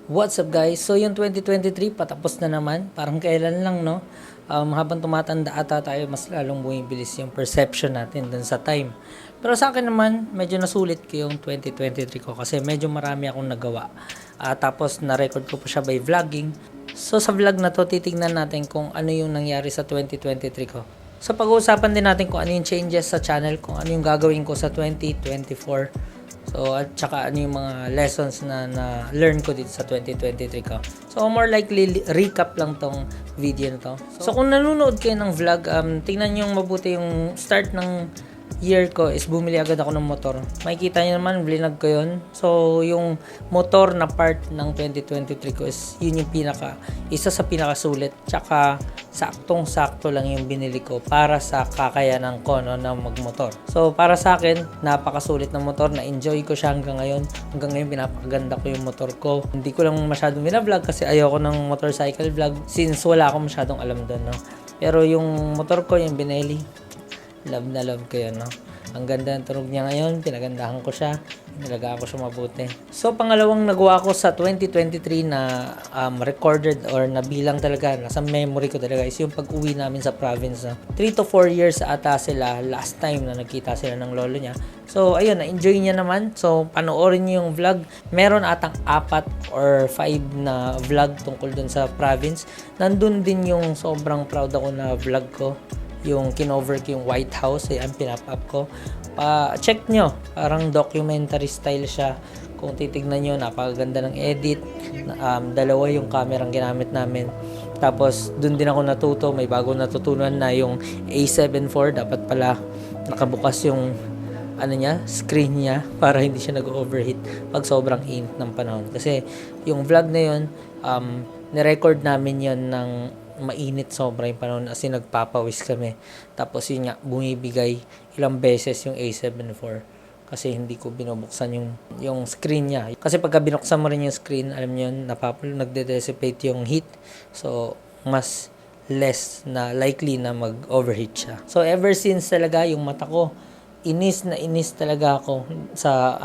What's up guys? So yung 2023 patapos na naman. Parang kailan lang no? Habang tumatanda ata tayo mas lalong bumibilis yung perception natin dun sa time. Pero sa akin naman medyo nasulit ko yung 2023 ko kasi medyo marami akong nagawa. Tapos na-record ko pa siya by vlogging. So sa vlog na to titignan natin kung ano yung nangyari sa 2023 ko. So pag-uusapan din natin kung ano yung changes sa channel, kung ano yung gagawin ko sa 2024. So, at saka ano yung mga lessons na learn ko dito sa 2023 ko. So, more likely, recap lang tong video na to. So, kung nanonood kayo ng vlog, tingnan nyo mabuti yung start ng year ko is bumili agad ako ng motor. Makikita nyo naman, blinag ko yun. So, yung motor na part ng 2023 ko is yun yung isa sa pinakasulit. Tsaka, saktong-sakto lang yung binili ko para sa kakayanan ko no, na magmotor. So, para sa akin, napakasulit ng motor. Na-enjoy ko siya hanggang ngayon. Hanggang ngayon, pinapakaganda ko yung motor ko. Hindi ko lang masyadong binablog kasi ayoko ng motorcycle vlog since wala akong masyadong alam doon. No? Pero yung motor ko, yung Benelli, love na love ko yun, no? Ang ganda ng tunog niya ngayon, pinagandahan ko siya, inalagaan ko siya mabuti. So, pangalawang nagawa ko sa 2023 na recorded or nabilang talaga, nasa memory ko talaga is yung pag-uwi namin sa province. 3 to 4 years ata sila last time na nagkita sila ng lolo niya. So, ayun, na-enjoy niya naman. So, panoorin niyo yung vlog. Meron atang 4 or 5 na vlog tungkol dun sa province. Nandun din yung sobrang proud ako na vlog ko. Yung kinover ko yung White House, ayan, pinap-up ko. Check nyo, parang documentary style siya. Kung titignan nyo, napakaganda ng edit. Dalawa yung camera ang ginamit namin. Tapos, dun din ako natuto. May bagong natutunan na yung A7 IV. Dapat pala nakabukas yung screen niya para hindi siya nag-overheat pag sobrang init ng panahon. Kasi yung vlog na yun, nirecord namin yun ng mainit sobra yung panahon kasi nagpapawis kami. Tapos yun nga, bumibigay ilang beses yung A7 IV kasi hindi ko binubuksan yung screen niya. Kasi pagka binuksan mo rin yung screen, alam niyo yun, nagde-dissipate yung heat. So, mas less na likely na mag-overheat siya. So, ever since talaga yung mata ko, inis na inis talaga ako sa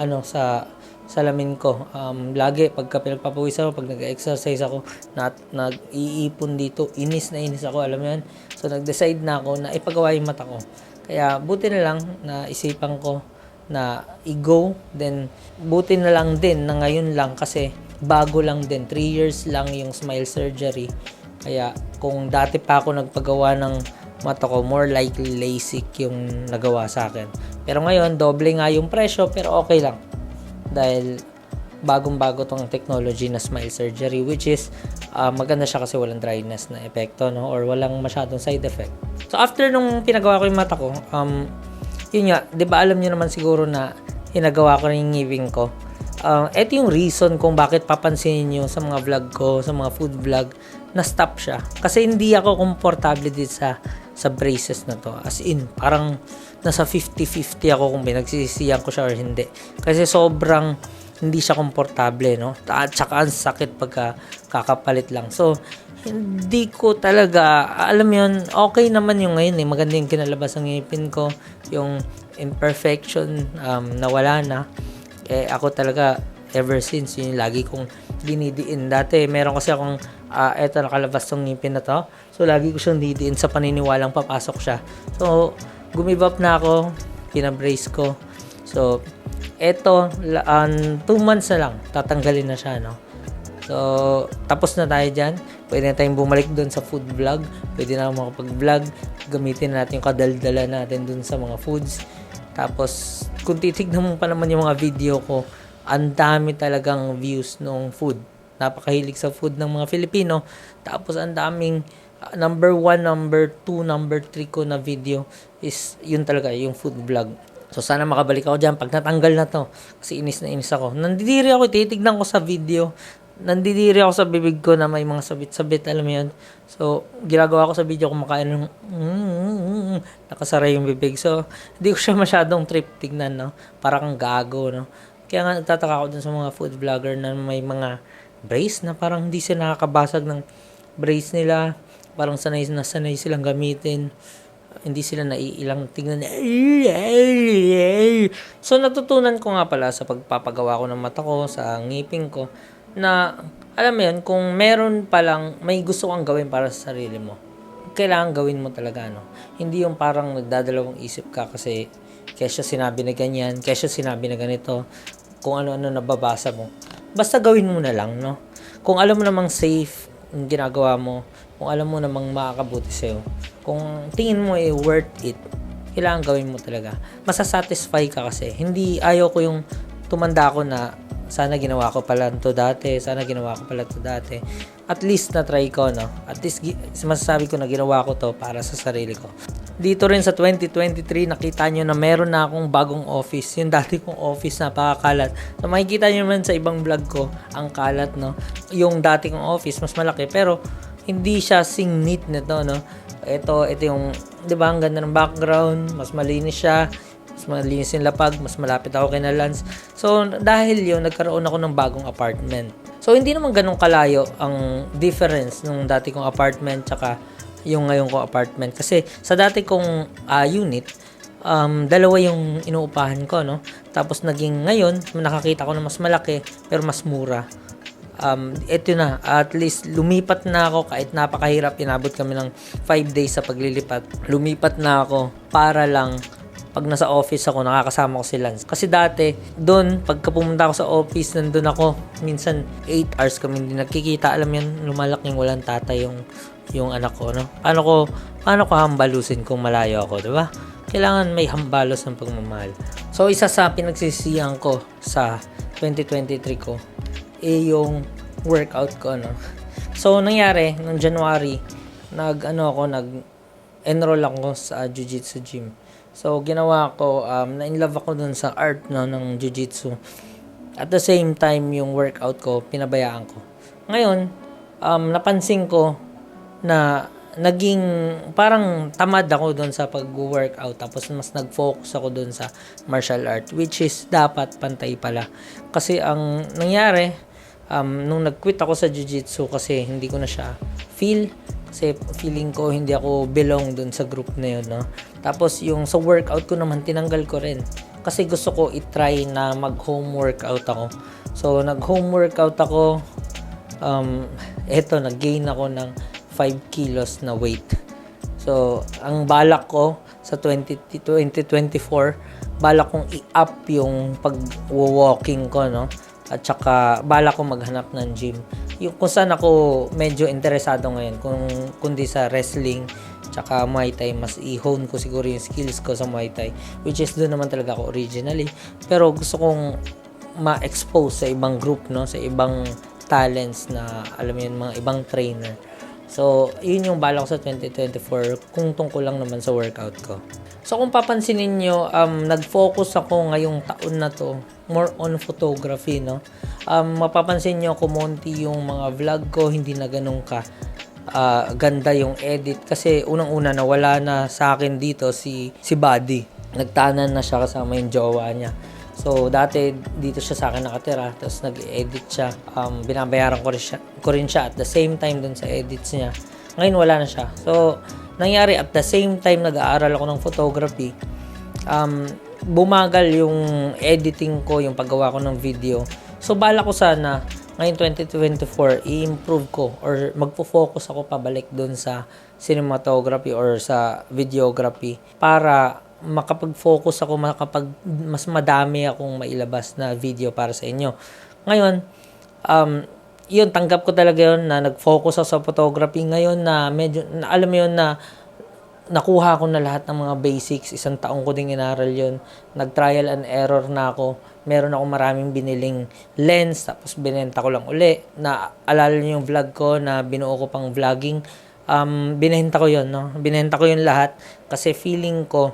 salamin ko. Lagi pagka pinagpapawis ako, pag nag-exercise ako, nag-iipon dito, inis na inis ako, alam mo yan. So nag-decide na ako na ipagawa yung mata ko. Kaya buti na lang na isipan ko na i-go, then buti na lang din na ngayon lang kasi bago lang din, 3 years lang yung smile surgery. Kaya kung dati pa ako nagpagawa ng mata ko, more likely LASIK yung nagawa sa akin. Pero ngayon, doble nga yung presyo, pero okay lang. Dahil bagong-bago tong technology na smile surgery, which is maganda siya kasi walang dryness na epekto, no? Or walang masyadong side effect. So after nung pinagawa ko yung mata ko, yun nga, 'di ba alam niyo naman siguro na hinagawa ko rin yung ngipin ko. Ito yung reason kung bakit papansinin niyo sa mga vlog ko, sa mga food vlog, na stop siya. Kasi hindi ako komportable dito sa braces na to. As in, parang nasa 50-50 ako kung pinagsisisihan ko siya or hindi. Kasi sobrang hindi siya komportable, no? At saka ang sakit pagka kakapalit lang. So, hindi ko talaga, alam yun, okay naman yung ngayon eh. Maganda yung kinalabas ng ngipin ko. Yung imperfection, nawala na. Ako talaga, ever since, yun lagi kong dinidiin. Dati, meron kasi akong, eto nakalabas tong ngipin na to. So, lagi ko siyang didiin sa paniniwalang papasok siya. So, give up na ako, pinabrace ko. So, eto, 2 months na lang, tatanggalin na siya, no? So, tapos na tayo dyan. Pwede na tayong bumalik doon sa food vlog. Pwede na makapag-vlog. Gamitin natin yung kadaldala natin doon sa mga foods. Tapos, kung titignan mo pa naman yung mga video ko, ang dami talagang views nung food. Napakahilig sa food ng mga Filipino. Tapos, ang daming number 1, number 2, number 3 ko na video is yun talaga, yung food vlog. So, sana makabalik ako dyan pag natanggal na to. Kasi inis na inis ako. Nandidiri ako, titignan ko sa video. Nandidiri ako sa bibig ko na may mga sabit-sabit, alam mo yun. So, ginagawa ko sa video, kumakain ng nakasara yung bibig. So, hindi ko siya masyadong trip tignan, no? Parang kang gago, no? Kaya nga, nagtataka ako dun sa mga food vlogger na may mga brace na parang hindi sila nakakabasag ng brace nila. Parang sanay silang gamitin. Hindi sila naiilang tingnan. So, natutunan ko nga pala sa pagpapagawa ko ng mata ko, sa ngipin ko, na, alam mo yun, kung meron palang may gusto kang gawin para sa sarili mo, kailangan gawin mo talaga, no? Hindi yung parang nagdadalawang isip ka kasi kesyo sinabi na ganyan, kesyo sinabi na ganito, kung ano-ano nababasa mo. Basta gawin mo na lang, no? Kung alam mo namang safe yung ginagawa mo, kung alam mo namang makakabuti sa'yo, kung tingin mo worth it, kailangan gawin mo talaga. Masasatisfy ka kasi. Hindi, ayaw ko yung tumanda ako na sana ginawa ko pala to dati, sana ginawa ko pala to dati. At least na-try ko, no? At least masasabi ko na ginawa ko to para sa sarili ko. Dito rin sa 2023, nakita nyo na meron na akong bagong office. Yung dati kong office, napakakalat. So, makikita nyo naman sa ibang vlog ko, ang kalat, no? Yung dati kong office, mas malaki. Pero, hindi siya sing neat nito, no? Ito yung, di ba, ang ganda ng background, mas malinis siya, mas malinis yung lapag, mas malapit ako kay na Lance. So, dahil yun, nagkaroon ako ng bagong apartment. So, hindi naman ganun kalayo ang difference nung dati kong apartment tsaka yung ngayon kong apartment. Kasi sa dati kong unit, dalawa yung inuupahan ko, no? Tapos naging ngayon, nakakita ko na mas malaki, pero mas mura. Ito na, at least lumipat na ako kahit napakahirap, inabot kami ng 5 days sa paglilipat. Lumipat na ako para lang pag nasa office ako, nakakasama ko si Lance. Kasi dati, doon, pagka pumunta ako sa office, nandun ako, minsan 8 hours kami hindi nagkikita. Alam yan, lumalaking walang tatay yung anak ko, no? Paano ko hambalusin kung malayo ako, di ba? Kailangan may hambalos ng pagmamahal. So, isa sa pinagsisiyan ko sa 2023 ko, yung workout ko, no? So, nangyari, noong January, nag-enroll ako sa Jiu-Jitsu gym. So, ginawa ko, na-inlove ako dun sa art, no, ng Jiu-Jitsu. At the same time, yung workout ko, pinabayaan ko. Ngayon, napansin ko na naging parang tamad ako doon sa pag-workout, tapos mas nag-focus ako doon sa martial art, which is dapat pantay pala. Kasi ang nangyari, nung nag-quit ako sa jiu-jitsu kasi hindi ko na siya feel, kasi feeling ko hindi ako belong doon sa group na yun, no? Tapos yung sa workout ko naman, tinanggal ko rin kasi gusto ko i-try na mag-home workout ako. So nag-home workout ako, nag-gain ako ng 5 kilos na weight. So, ang balak ko sa 2024, balak kong i-up yung pag-walking ko, no? At saka, balak kong maghanap ng gym. Yung kung saan ako medyo interesado ngayon, kundi sa wrestling, tsaka Muay Thai, mas i-hone ko siguro yung skills ko sa Muay Thai, which is doon naman talaga ako originally. Pero gusto kong ma-expose sa ibang group, no? Sa ibang talents na, alam mo yun, mga ibang trainer. So, yun yung balak ko sa 2024 kung tungkol lang naman sa workout ko. So, kung papansinin nyo, nag-focus ako ngayong taon na to more on photography, no? Mapapansin nyo, kumonti yung mga vlog ko, hindi na ganun ka ganda yung edit. Kasi unang-una nawala na sa akin dito si Buddy. Nagtanan na siya kasama yung jowa niya. So, dati dito siya sa akin nakatira, tapos nag-edit siya. Binabayaran ko rin siya at the same time dun sa edits niya. Ngayon wala na siya. So, nangyari at the same time nag-aaral ako ng photography. Bumagal yung editing ko, yung paggawa ko ng video. So, bala ko sana ngayon 2024 i-improve ko or magpo-focus ako pabalik dun sa cinematography or sa videography para makapag-focus ako, mas madami akong mailabas na video para sa inyo. Ngayon, yun, tanggap ko talaga yun na nag-focus ako sa photography. Ngayon na medyo, alam mo yun na nakuha ko na lahat ng mga basics. 1 taong ko din inaral yun. Nag-trial and error na ako. Meron ako maraming biniling lens, tapos binenta ko lang uli. Alala niyo yung vlog ko na binuo ko pang vlogging. Binenta ko yun, no? Binenta ko yun lahat kasi feeling ko,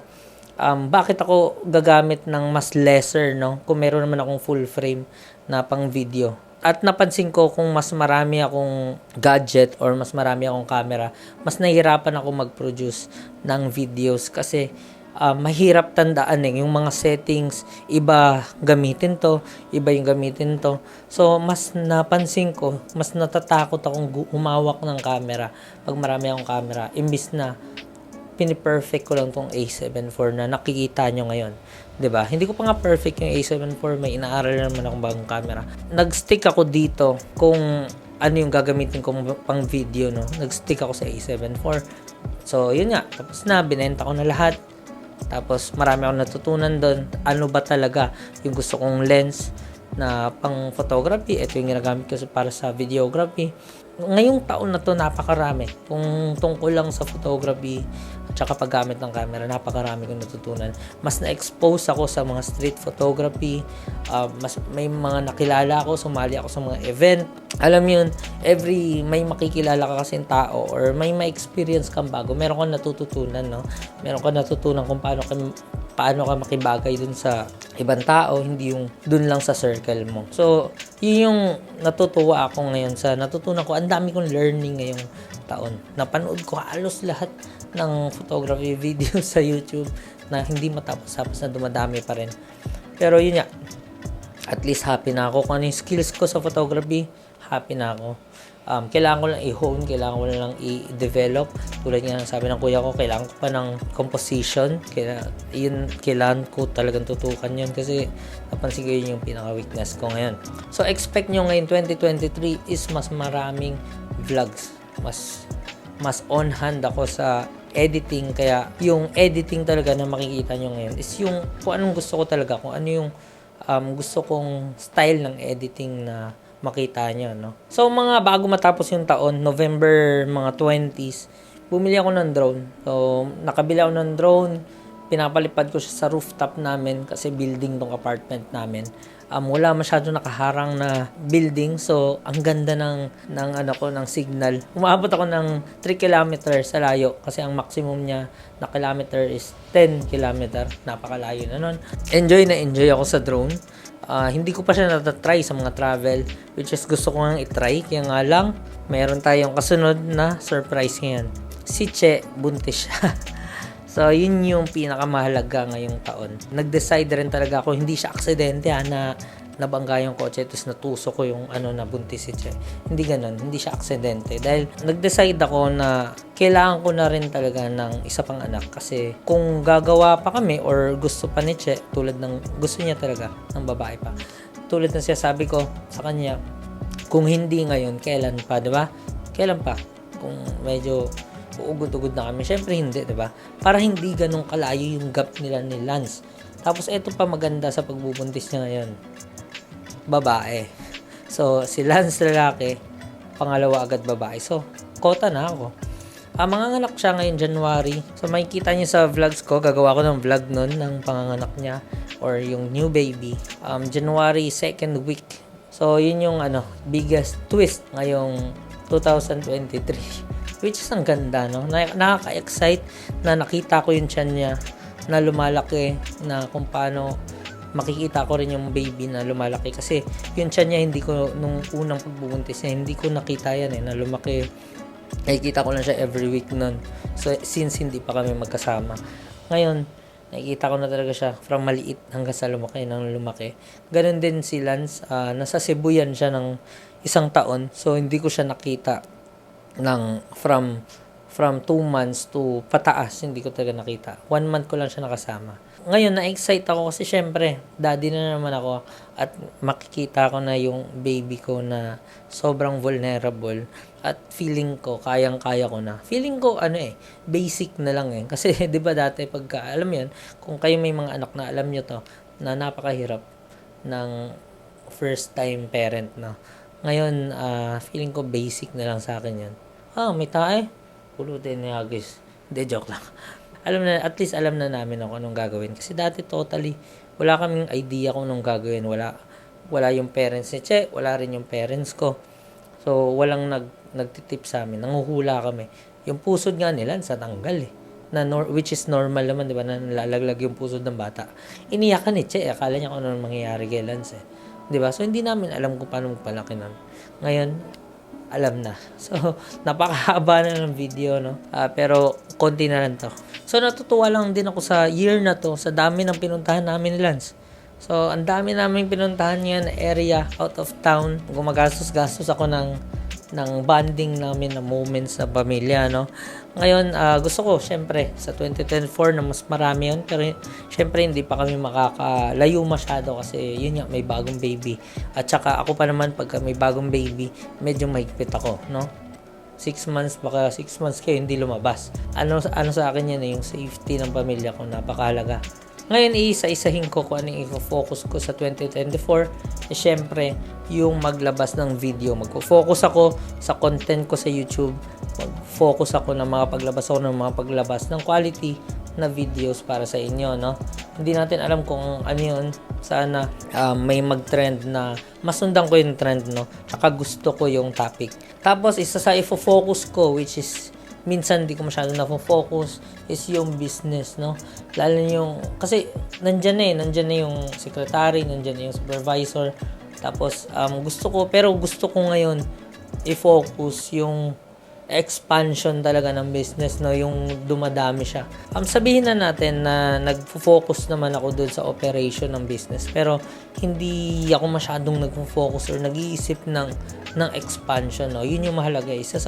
bakit ako gagamit ng mas lesser, no? Kung meron naman akong full frame na pang video. At napansin ko kung mas marami akong gadget or mas marami akong camera, mas nahihirapan ako mag-produce ng videos kasi mahirap tandaan yung mga settings, iba gamitin to, iba yung gamitin to. So, mas napansin ko, mas natatakot akong humawak ng camera pag marami akong camera. Imbis na piniperfect ko lang tong A7 IV na nakikita nyo ngayon. 'Di ba? Hindi ko pa nga perfect yung A7 IV, may inaaral naman akong bagong camera. Nag-stick ako dito kung ano yung gagamitin kong pang video, no. Nag-stick ako sa A7 IV. So, yun nga. Tapos na, binenta ko na lahat. Tapos, marami akong natutunan doon. Ano ba talaga yung gusto kong lens na pang photography? Ito yung ginagamit ko para sa videography. Ngayong taon na to napakarami. Kung tungkol lang sa photography at saka paggamit ng camera, napakarami kong natutunan. Mas na-expose ako sa mga street photography. Mas may mga nakilala ako, sumali ako sa mga event. Alam yun, may makikilala ka kasing tao or may ma-experience kang bago. Meron kang natututunan, no? Meron kang natutunan kung paano ka makibagay dun sa ibang tao, hindi yung dun lang sa circle mo. So, yun yung natutuwa ako ngayon sa natutunan ko. Ang dami kong learning ngayong taon. Napanood ko halos lahat ng photography video sa YouTube na hindi matapos-tapos na dumadami pa rin. Pero yun nga, at least happy na ako. Kung ano yung skills ko sa photography, happy na ako. Kailangan ko lang i-hone, kailangan ko lang i-develop. Tulad nga sabi ng kuya ko, kailangan ko pa ng composition. Kailangan ko talagang tutukan yun kasi napansin ko yun yung pinaka-weakness ko ngayon. So, expect nyo ngayon 2023 is mas maraming vlogs. Mas on hand ako sa editing. Kaya yung editing talaga na makikita nyo ngayon is yung kung anong gusto ko talaga, kung ano yung gusto kong style ng editing na makita nyo, no? So, mga bago matapos yung taon, November, mga 20s, bumili ako ng drone. So, nakabili ako ng drone, pinapalipad ko siya sa rooftop namin kasi building tong apartment namin. Wala masyado nakaharang na building, so ang ganda ng signal. Umabot ako ng 3 kilometers sa layo kasi ang maximum niya na kilometer is 10 kilometer. Napakalayo na nun. Enjoy ako sa drone. Hindi ko pa siya natatry sa mga travel, which is gusto ko nga itry. Kaya nga lang, mayroon tayong kasunod na surprise ngayon. Si Che, buntis siya. So, yun yung pinakamahalaga ngayong taon. Nag-decide rin talaga ako, hindi siya aksidente na nabangga yung kotse, tapos natuso ko yung na buntis si Che. Hindi ganun, hindi siya aksidente. Dahil nag-decide ako na kailangan ko na rin talaga ng isa pang anak. Kasi kung gagawa pa kami or gusto pa ni Che, tulad ng gusto niya talaga ng babae pa. Tulad ng sabi ko sa kanya, kung hindi ngayon, kailan pa, diba? Kailan pa? Kung medyo uugod-ugod na kami. Syempre hindi, 'di ba? Para hindi ganun kalayo yung gap nila ni Lance. Tapos ito pa maganda sa pagbubuntis niya ngayon. Babae. So si Lance lalaki, pangalawa agad babae. So kota na ako. Manganganak siya ngayon January. So makikita niyo sa vlogs ko, gagawa ko ng vlog nun ng panganganak niya or yung new baby. January 2nd week. So yun yung biggest twist ngayong 2023. Which is ang ganda, no? Nakaka-excite na nakita ko yung tiyan niya na lumalaki, na kung paano makikita ko rin yung baby na lumalaki. Kasi yung tiyan niya, hindi ko, nung unang pagbubuntis niya, hindi ko nakita yan na lumaki. Nakikita ko lang siya every week nun. So, since hindi pa kami magkasama. Ngayon, nakikita ko na talaga siya from maliit hanggang sa lumaki, nang lumaki. Ganon din si Lance. Nasa Cebu yan siya ng 1 taon. So, hindi ko siya nakita from 2 months to pataas, hindi ko talaga nakita. 1 month ko lang siya nakasama. Ngayon, na-excite ako kasi syempre, daddy na naman ako at makikita ko na yung baby ko na sobrang vulnerable at feeling ko, kayang-kaya ko na. Feeling ko, basic na lang Kasi, di ba dati, pagka, alam yan, kung kayo may mga anak na alam nyo to, na napakahirap ng first time parent, no? Ngayon, feeling ko basic na lang sa akin yan. May tae. Pulutin niya, guys. Hindi, joke lang. At least alam na namin ako anong gagawin. Kasi dati totally, wala kaming idea kung anong gagawin. Wala yung parents ni Che, wala rin yung parents ko. So, walang nagtitip sa amin. Nanguhula kami. Yung pusod nga nila, sa tanggal which is normal naman, di ba? Na nalalaglag yung pusod ng bata. Iniyakan ni Che. Akala niya kung anong mangyayari kay Lance. Di ba? So, hindi namin alam kung paano magpalaki nun. Ngayon, alam na. So, napakahaba na ng video, no? Pero, konti na lang to. So, natutuwa lang din ako sa year na to, sa dami ng pinuntahan namin ni Lance. So, ang dami namin pinuntahan ngayon na area, out of town. Gumagastos-gastos ako ng ng bonding namin na moments na pamilya, no? Ngayon, gusto ko, syempre, sa 2024 na mas marami yun, pero syempre hindi pa kami makakalayo masyado kasi yun nga, may bagong baby. At saka ako pa naman, pagka may bagong baby, medyo mahigpit ako, no? 6 months, baka 6 months kayo hindi lumabas. Ano sa akin yan, yung safety ng pamilya ko, napakahalaga. Ngayon, iisa-isahin ko kung anong i-focus ko sa 2024. Syempre, yung maglabas ng video. Mag-focus ako sa content ko sa YouTube. Mag-focus ako ng mga paglabas ng quality na videos para sa inyo, no? Hindi natin alam kung ano yun. Sana may mag-trend na masundan ko yung trend, no? Tsaka gusto ko yung topic. Tapos, isa sa i-focus ko, which is minsan di ko masyado na-focus, is yung business, no? Lalo yung, kasi nandyan na yung secretary, nandyan na yung supervisor. Tapos, gusto ko ngayon i-focus yung expansion talaga ng business, no? Yung dumadami siya. Sabihin na natin na nag-focus naman ako dun sa operation ng business, pero hindi ako masyadong nag-focus or nag-iisip ng expansion, no? Yun yung mahalaga. Isa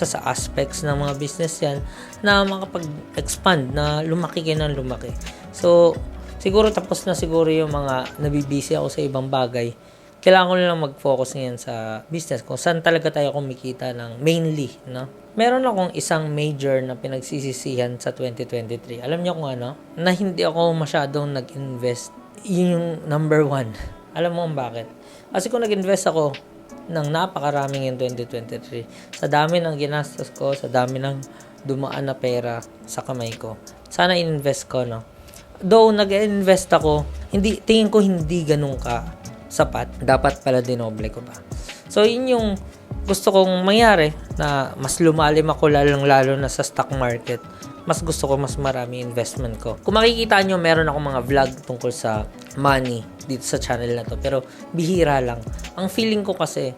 sa aspects ng mga business yan na makapag-expand, na lumaki kayo ng lumaki. So, siguro tapos na siguro yung mga nabibisi ako sa ibang bagay. Kailangan ko lang mag-focus ngayon sa business kung saan talaga tayo kumikita ng mainly, no? Meron akong isang major na pinagsisisihan sa 2023. Alam niyo kung ano? Na hindi ako masyadong nag-invest. Yun yung number 1. Alam mo kung bakit? Kasi kung nag-invest ako ng napakaraming in 2023, sa dami ng ginastos ko, sa dami ng dumaan na pera sa kamay ko, sana in-invest ko, no? Though nag-invest ako, tingin ko hindi ganun ka sapat, dapat pala dinoble ko pa. So, yun yung gusto kong mangyari, na mas lumalim ako lalo na sa stock market. Mas gusto ko mas marami investment ko. Kung makikita nyo, meron ako mga vlog tungkol sa money dito sa channel na to, pero bihira lang. Ang feeling ko kasi,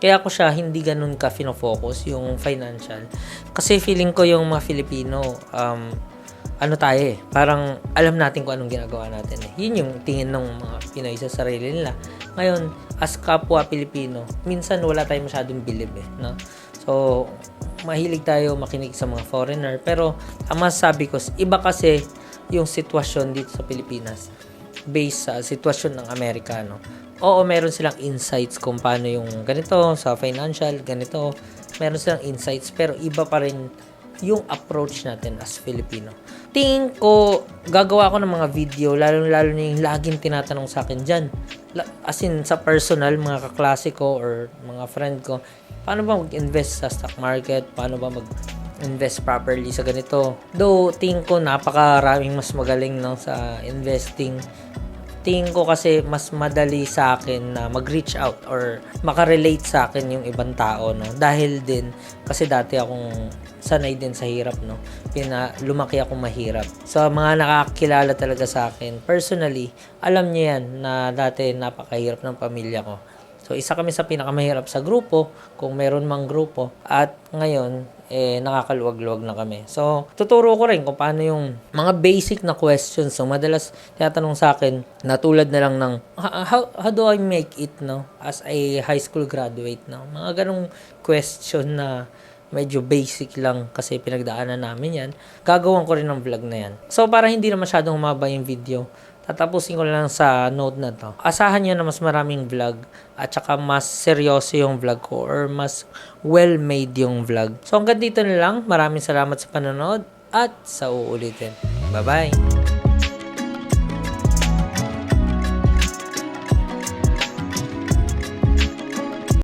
kaya ko siya hindi ganun ka fino-focus yung financial. Kasi feeling ko yung mga Filipino, parang alam natin kung anong ginagawa natin eh. Yun yung tingin ng mga Pinoy sa sarili nila. Ngayon, as kapwa Pilipino, minsan wala tayong masyadong bilib eh, no? So, mahilig tayo makinig sa mga foreigner, pero ang masasabi ko, iba kasi yung sitwasyon dito sa Pilipinas based sa sitwasyon ng Amerikano. Oo, meron silang insights kung paano yung ganito, sa financial, ganito. Meron silang insights, pero iba pa rin yung approach natin as Filipino. Tingin ko, gagawa ko ng mga video, lalo na yung laging tinatanong sa akin dyan. As in, sa personal, mga kaklase ko or mga friend ko, paano ba mag-invest sa stock market? Paano ba mag-invest properly sa ganito? Though, tingin ko, napakaraming mas magaling, no, sa investing. Tingin ko kasi mas madali sa akin na mag-reach out or makarelate sa akin yung ibang tao, no? Dahil din, kasi dati akong sanay din sa hirap, no? Lumaki akong mahirap. So, mga nakakilala talaga sa akin, personally, alam niyo yan na dati napakahirap ng pamilya ko. So, isa kami sa pinakamahirap sa grupo, kung meron mang grupo. At ngayon, nakakaluwag-luwag na kami. So, tuturo ko rin kung paano yung mga basic na questions. So, madalas tinatanong sa akin, na tulad na lang ng, how do I make it, no? As a high school graduate, no? Mga ganong question na medyo basic lang kasi pinagdaanan namin yan. Gagawin ko rin ng vlog na yan. So, para hindi na masyadong humaba yung video, tatapusin ko lang sa note na to. Asahan nyo na mas maraming vlog at saka mas seryoso yung vlog ko or mas well-made yung vlog. So, hanggang dito na lang. Maraming salamat sa panonood at sa uulitin. Bye-bye!